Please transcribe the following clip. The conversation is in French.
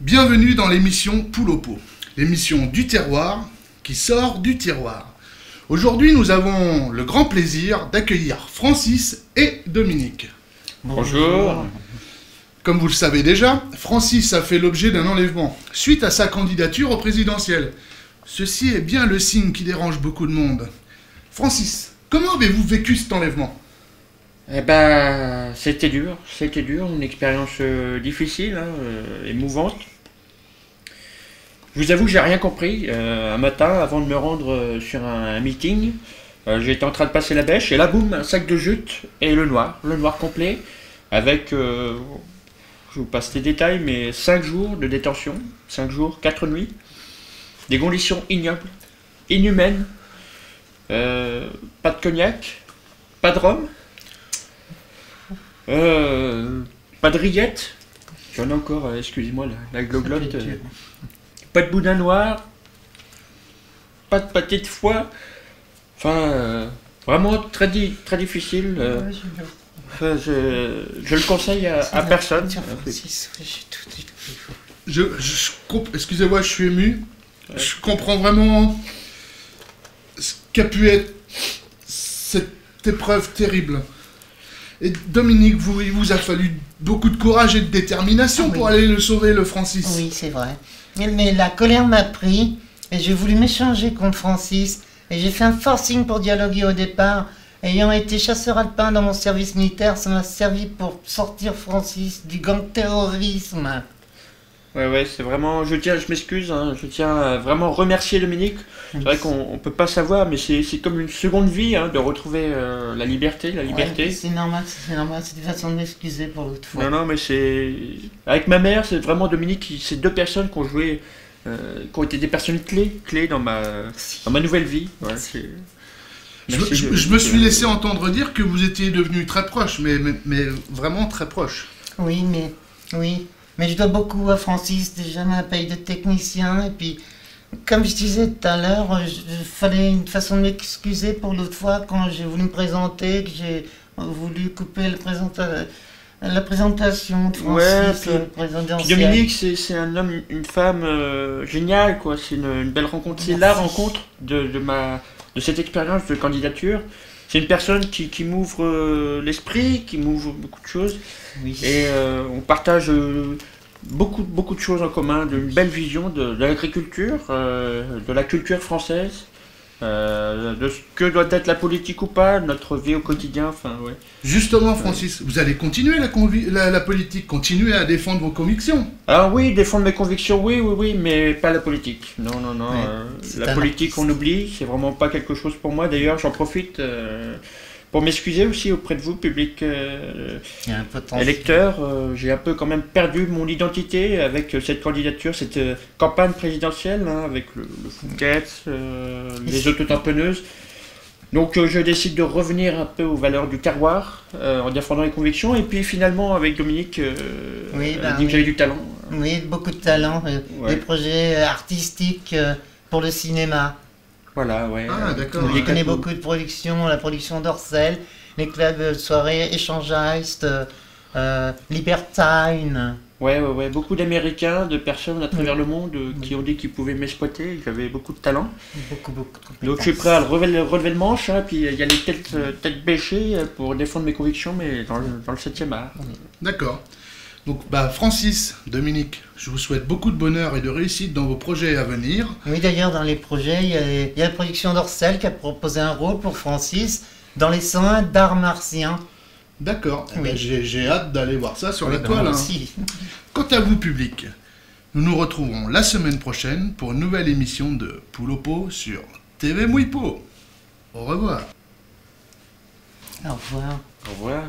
Bienvenue dans l'émission Poule au pot, l'émission du terroir qui sort du tiroir. Aujourd'hui, nous avons le grand plaisir d'accueillir Francis et Dominique. Bonjour. Comme vous le savez déjà, Francis a fait l'objet d'un enlèvement suite à sa candidature au présidentiel. Ceci est bien le signe qui dérange beaucoup de monde. Francis, comment avez-vous vécu cet enlèvement ? Eh ben, c'était dur, une expérience difficile, émouvante. Je vous avoue que j'ai rien compris. Un matin, avant de me rendre sur un meeting, j'étais en train de passer la bêche, et là, boum, un sac de jute, et le noir complet, avec, je vous passe les détails, mais 5 jours de détention, 5 jours, 4 nuits, des conditions ignobles, inhumaines, pas de cognac, pas de rhum, pas de rillettes, j'en ai encore, excusez-moi, la gloglotte, pas de boudin noir, pas de pâté de foie, enfin, vraiment très difficile. Je le conseille à personne. Excusez-moi, je suis ému. Ouais. Je comprends vraiment ce qu'a pu être cette épreuve terrible. Et Dominique, il vous a fallu beaucoup de courage et de détermination pour aller le sauver, le Francis. Oui, c'est vrai. Mais la colère m'a pris et j'ai voulu m'échanger contre Francis. Et j'ai fait un forcing pour dialoguer au départ. Ayant été chasseur alpin dans mon service militaire, ça m'a servi pour sortir Francis du gang terrorisme. Ouais, c'est vraiment... Je m'excuse, je tiens à vraiment remercier Dominique. C'est vrai qu'on peut pas savoir, mais c'est comme une seconde vie de retrouver la liberté. Ouais, c'est normal, c'est une façon de m'excuser pour l'autre fois. Non, mais c'est... Avec ma mère, c'est vraiment Dominique, c'est 2 personnes qui ont joué, qui ont été des personnes clés dans ma nouvelle vie. Ouais, je me suis laissé entendre dire que vous étiez devenus très proches, mais vraiment très proches. Oui, mais je dois beaucoup à Francis, déjà ma paye de technicien, et puis, comme je disais tout à l'heure, il fallait une façon de m'excuser pour l'autre fois quand j'ai voulu me présenter, que j'ai voulu couper la présentation de Francis, puis Dominique, c'est un homme, une femme géniale, quoi. C'est une belle rencontre. C'est la rencontre de cette expérience de candidature. C'est une personne qui m'ouvre l'esprit, qui m'ouvre beaucoup de choses. Oui. Et on partage beaucoup de choses en commun, d'une belle vision de l'agriculture, de la culture française, de ce que doit être la politique ou pas, notre vie au quotidien. Enfin, ouais. Justement, Francis, vous allez continuer la politique, continuer à défendre vos convictions. Ah oui, défendre mes convictions, oui, mais pas la politique. Non. Ouais, la politique, on oublie, c'est vraiment pas quelque chose pour moi. D'ailleurs, j'en profite pour m'excuser aussi auprès de vous, public électeur. J'ai un peu quand même perdu mon identité avec cette candidature, cette campagne présidentielle, avec le Fouquet, les autotamponneuses. Donc je décide de revenir un peu aux valeurs du terroir, en défendant les convictions, et puis finalement avec Dominique, dit que j'avais du talent. Oui, beaucoup de talent, des projets artistiques pour le cinéma. Voilà, ouais. Ah, d'accord. Je connais beaucoup de productions, la production d'Orcel, les clubs de soirée échangistes, Libertine. Ouais, beaucoup d'Américains, de personnes à travers le monde qui ont dit qu'ils pouvaient m'exploiter, que j'avais beaucoup de talent. Beaucoup de compétences. Donc je suis prêt à relever le manche, puis il y a les têtes bêchées pour défendre mes convictions, mais dans le 7e art. D'accord. Donc, Francis, Dominique, je vous souhaite beaucoup de bonheur et de réussite dans vos projets à venir. Oui, d'ailleurs, dans les projets, il y a la production d'Orcel qui a proposé un rôle pour Francis dans les 101 d'art martien. D'accord. Oui. J'ai hâte d'aller voir ça sur la toile. Aussi. Quant à vous, public, nous nous retrouverons la semaine prochaine pour une nouvelle émission de Poule au pot sur TV Mouipo. Au revoir. Au revoir. Au revoir.